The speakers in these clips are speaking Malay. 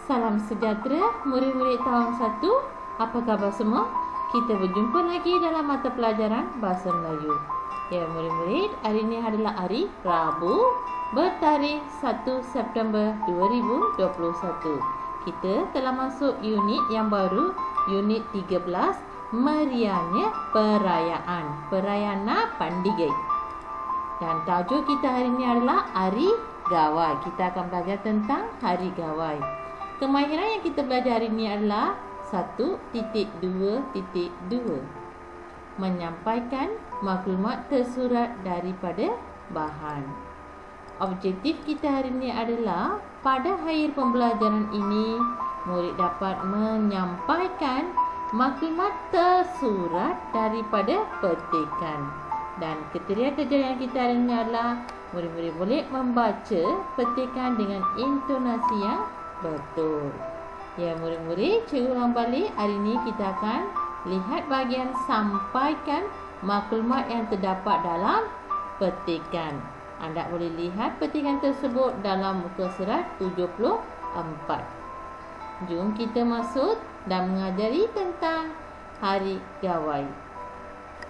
Salam sejahtera murid-murid tahun 1. Apa khabar semua? Kita berjumpa lagi dalam mata pelajaran Bahasa Melayu. Ya murid-murid, hari ini adalah hari Rabu bertarikh 1 September 2021. Kita telah masuk unit yang baru, unit 13, Meriahnya Perayaan. Perayaan Pandigai. Dan tajuk kita hari ini adalah Hari Gawai. Kita akan belajar tentang Hari Gawai. Kemahiran yang kita belajar hari ini adalah 1.2.2. Menyampaikan maklumat tersurat daripada bahan. Objektif kita hari ini adalah pada akhir pembelajaran ini, murid dapat menyampaikan maklumat tersurat daripada petikan. Dan kriteria kerja yang kita hari ini adalah murid-murid boleh membaca petikan dengan intonasi yang betul. Ya murid-murid, cikgu ulang balik. Hari ini kita akan lihat bahagian sampaikan maklumat yang terdapat dalam petikan. Anda boleh lihat petikan tersebut dalam muka surat 74. Jom kita masuk dan mengajari tentang Hari Gawai.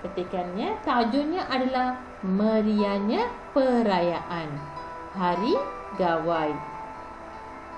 Petikannya, tajuknya adalah Meriahnya Perayaan Hari Gawai.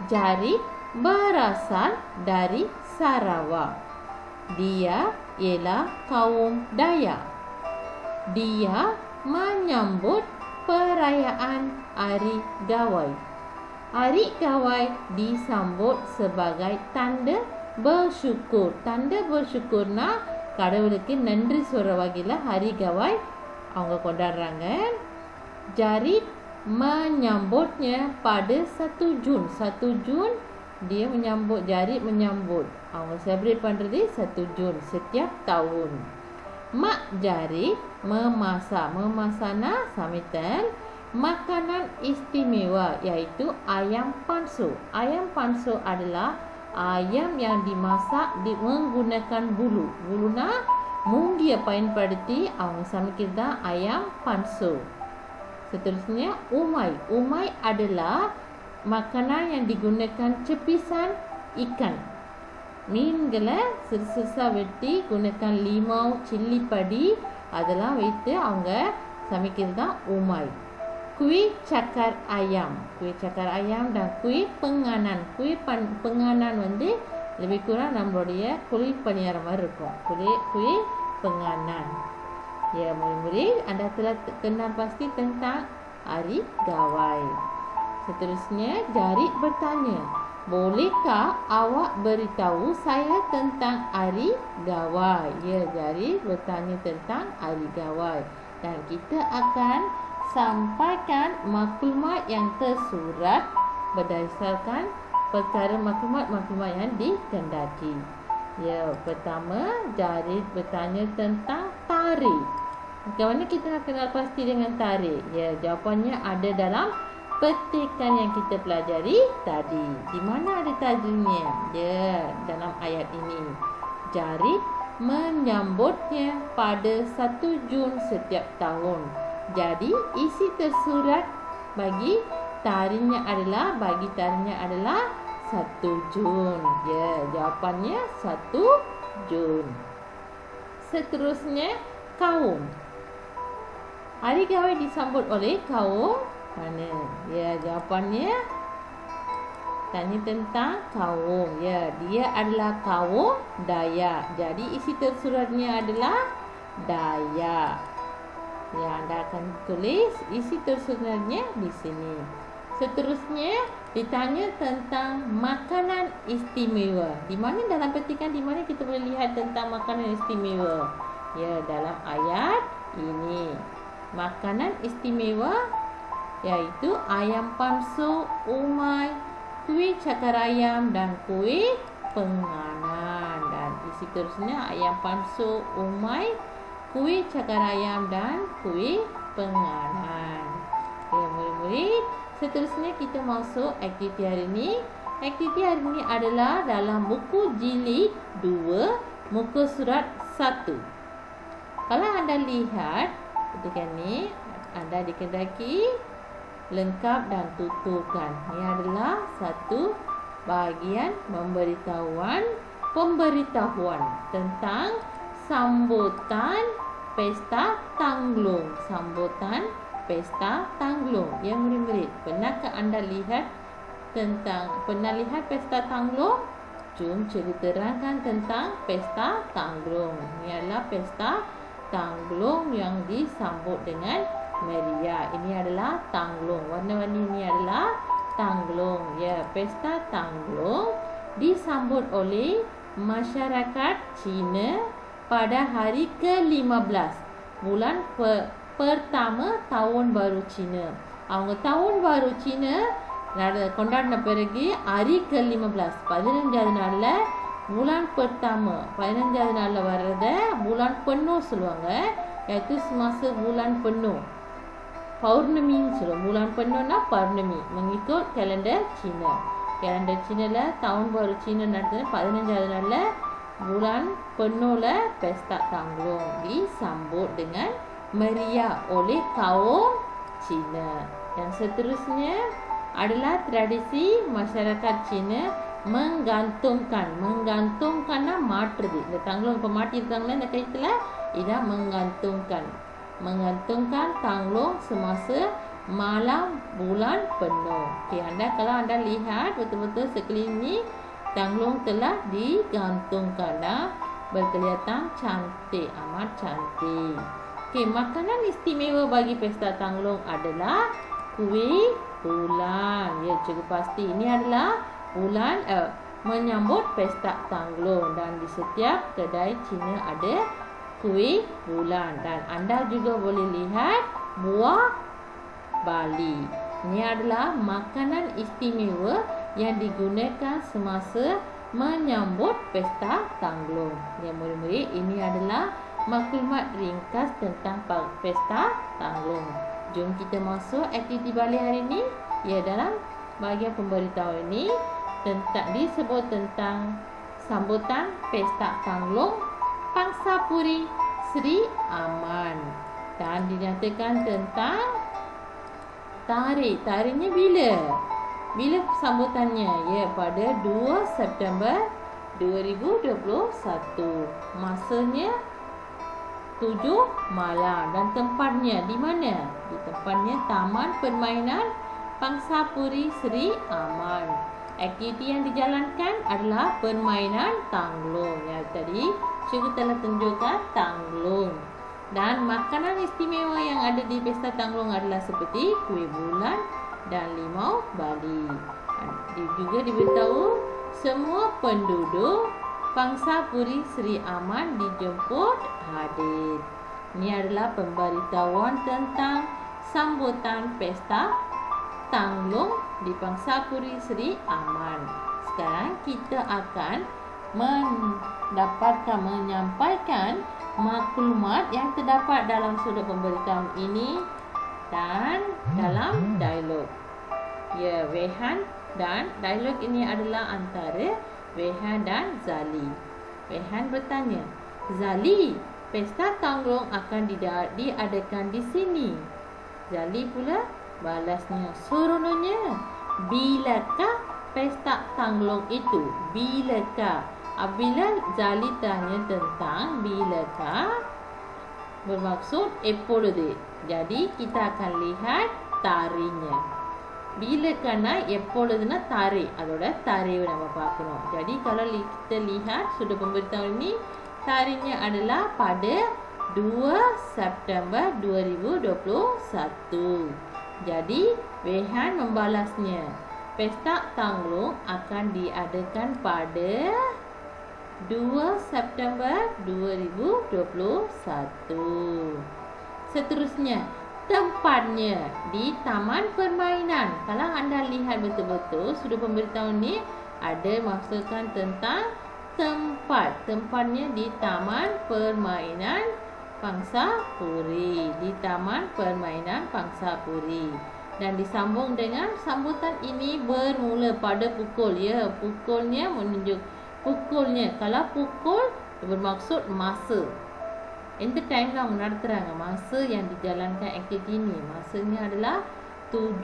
Jarit berasal dari Sarawak. Dia ialah kaum Dayak. Dia menyambut perayaan Hari Gawai. Hari Gawai disambut sebagai tanda bersyukur. Tanda bersyukurனா கடவுளுக்கு நன்றி சொல்ற வகையில Hari Gawai அவங்க கொண்டாடுறாங்க. Jarit menyambutnya pada 1 Jun. 1 Jun dia menyambut, Jarit menyambut. அவங்க celebrate பண்றது 1 Jun setiap tahun. Mak Jarit memasak. Memasakna samitan makanan istimewa iaitu ayam panso. Ayam panso adalah ayam yang dimasak menggunakan bulu. Buluna mungia பயன்படுத்தி அவங்க சமைக்கிறதா ayam panso. Seterusnya umai. Umai adalah makanan yang digunakan cepisan ikan. மீன்களை சிறுசா வெட்டி குணக்கான் limau, chilli படி அதெல்லாம் வைத்து அவங்க சமைக்கிறது தான் umai. Kuih cakar ayam. Kuih cakar ayam dan kuih penganan. Kuih penganan வந்து lebih kurang நம்மளுடைய குழி பணியாரம் மாதிரி இருக்கும். Kuih penganan. Ya murid-murid, anda telah kenal pasti tentang Hari Gawai. Seterusnya, Jarit bertanya, bolehkah awak beritahu saya tentang Hari Gawai? Ya, Jarit bertanya tentang Hari Gawai. Dan kita akan sampaikan maklumat yang tersurat berdasarkan perkara maklumat-maklumat yang dikendaki. Ya, pertama, Jarit bertanya tentang tarikh. Bagaimana kita nak kenal pasti dengan tarikh? Ya, jawapannya ada dalam petikan yang kita pelajari tadi. Di mana ada tajuknya? Ya, dalam ayat ini. Jarit menyambutnya pada 1 Jun setiap tahun. Jadi, isi tersurat bagi tarikhnya adalah 1 Jun. Ya, jawapannya 1 Jun. Seterusnya, kaum. Hari Gawai disambut oleh kaum mana? Ya, jawapannya tanya tentang kaum. Ya, dia adalah kaum Dayak. Jadi isi tersuratnya adalah Dayak. Ya, anda akan tulis isi tersuratnya di sini. Seterusnya ditanya tentang makanan istimewa. Di mana dalam petikan, di mana kita boleh lihat tentang makanan istimewa? Ya, dalam ayat ini. Makanan istimewa iaitu ayam panso, umai, kuih cakar ayam dan kuih penganan. Dan isi terusnya ayam panso, umai, kuih cakar ayam dan kuih penganan. Ya murid-murid, seterusnya kita masuk aktiviti hari ini. Aktiviti hari ini adalah dalam buku jilid 2, muka surat 1. Kalau anda lihat ketika ini, anda dikendaki lengkap dan tuturkan. Ini adalah satu bahagian pemberitahuan tentang sambutan pesta tangglung. Sambutan pesta tangglung. Ya murid-murid, pernahkah anda lihat pesta tangglung? Jom cerita terangkan tentang pesta tangglung. Ini adalah pesta tangglung yang disambut dengan meriah. Ini adalah tangglung. Warna-warni ini adalah tangglung. Ya, pesta tangglung disambut oleh masyarakat Cina pada hari ke-15 bulan pertama tahun baru Cina. அவங்க tahun baru Cina கொண்டாடின பிறகு hari ke-15 15வது நாள்ல bulan pertama 15வது நாள்ல வர்றத bulan penuh சொல்லுவாங்க. iaitu semasa bulan penuh. Purnami சொல்லுவோம். bulan penuhனா Purnami mengikut kalender Cina. Kalender Cina lah tahun baru Cina நடத்துன 15வது நாள்ல bulan penuhlah pesta tangglung disambut dengan meriah oleh kaum Cina. Yang seterusnya adalah tradisi masyarakat Cina menggantungkanனா மாற்றுது. இந்த தங்கலம் இப்ப மாட்டிருக்காங்களே இந்த கைத்துல இதான் menggantungkan tangglung semasa malam bulan penuh. Okey, kalau anda lihat betul-betul sekeliling ni tangglung telah digantungkan dan berkelihatan cantik, amat cantik. Okey, makanan istimewa bagi pesta tangglung adalah kuih bulan. Ya, cukup pasti ini adalah bulan menyambut pesta tangglung dan di setiap kedai Cina ada kuih bulan dan anda juga boleh lihat buah bali. Ini adalah makanan istimewa yang digunakan semasa menyambut pesta tangglung. Ya murid-murid, ini adalah maklumat ringkas tentang pesta tangglung. Jom kita masuk aktiviti balik hari ini. Ya, dalam bahagian pemberitahuan ini disebut tentang sambutan pesta tangglung Pangsapuri Sri Aman dan dinyatakan tentang tarikh. Tarikhnya bila sambutannya? Ya, pada 2 September 2021. Masanya 7 malam dan tempatnya di mana? Di tempatnya Taman Permainan Pangsapuri Sri Aman. Aktiviti yang dijalankan adalah permainan tangglung. Ya, tadi cikgu telah tunjukkan tangglung. Dan makanan istimewa yang ada di pesta tangglung adalah seperti kuih bulan dan limau bali. Juga diberitahu semua penduduk Pangsapuri Sri Aman dijemput hadir. Ini adalah pemberitahuan tentang sambutan pesta tangglung di Pangsapuri Sri Aman. Sekarang kita akan menyampaikan maklumat yang terdapat dalam sudut pemberitahuan ini dan dalam dialog. Ya, Wehan dan dialog ini adalah antara Wehan dan Zali. Wehan bertanya, Zali, pesta tangglung akan diadakan di sini. Zali pula balasnya, seronoknya. Bilakah pesta tangglung itu? Bilakah? Apabila Zali tanya tentang bilakah, bermaksud எப்பொழுது. Jadi kita akan lihat tarikhnya. Bilakana எப்பொழுதுனா tarikh. அதோட tarikh நம்ம பார்க்கணும். Jadi kalau kita lihat sudah pemberitahuan ini, tarikhnya adalah pada 2 September 2021. Jadi Wehan membalasnya, pesta tangglung akan diadakan pada 2 September 2021. Seterusnya, tempatnya di Taman Permainan. Kalau anda lihat betul-betul sudah pemberitahuan ni ada maksudkan tentang tempat. Tempatnya di Taman Permainan Pangsapuri. Di Taman Permainan Pangsapuri. Dan disambung dengan sambutan ini bermula pada pukul. Ya, pukulnya menunjuk pukulnya. Kalau pukul bermaksud masa. இந்த டைம்ல அவங்க நடத்துறாங்க masa yang dijalankan aktiviti ini. Masanya adalah 7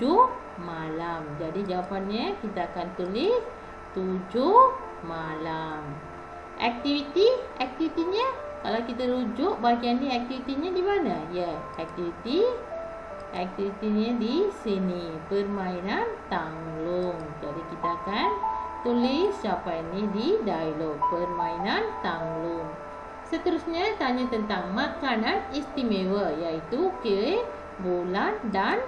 malam. Jadi jawapannya kita akan tulis 7 malam. Aktivitinya kalau kita rujuk bahagian ni, aktivitinya di mana? Ya, aktivitinya di sini, permainan tanglung. Jadi kita akan tulis jawapan ini di dialog, permainan tanglung. Seterusnya tanya tentang makanan istimewa, iaitu kuih bulan dan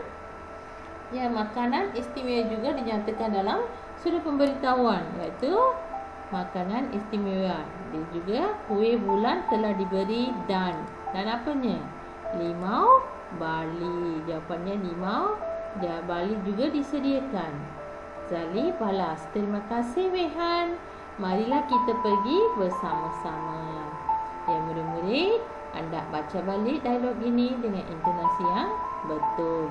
makanan istimewa juga dinyatakan dalam surat pemberitahuan, iaitu makanan istimewa. Dia juga kuih bulan telah diberi dan apanya? Limau bali. Jawapannya limau dan bali juga disediakan. Zali balas, terima kasih Wehan. Marilah kita pergi bersama-sama. Ya, murid-murid, anda baca balik dialog ini dengan intonasi yang betul.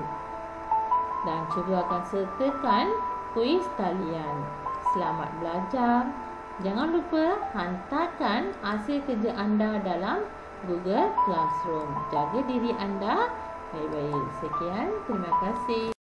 Dan cikgu akan sertakan kuis talian. Selamat belajar. Jangan lupa hantarkan hasil kerja anda dalam Google Classroom. Jaga diri anda baik-baik. Sekian, terima kasih.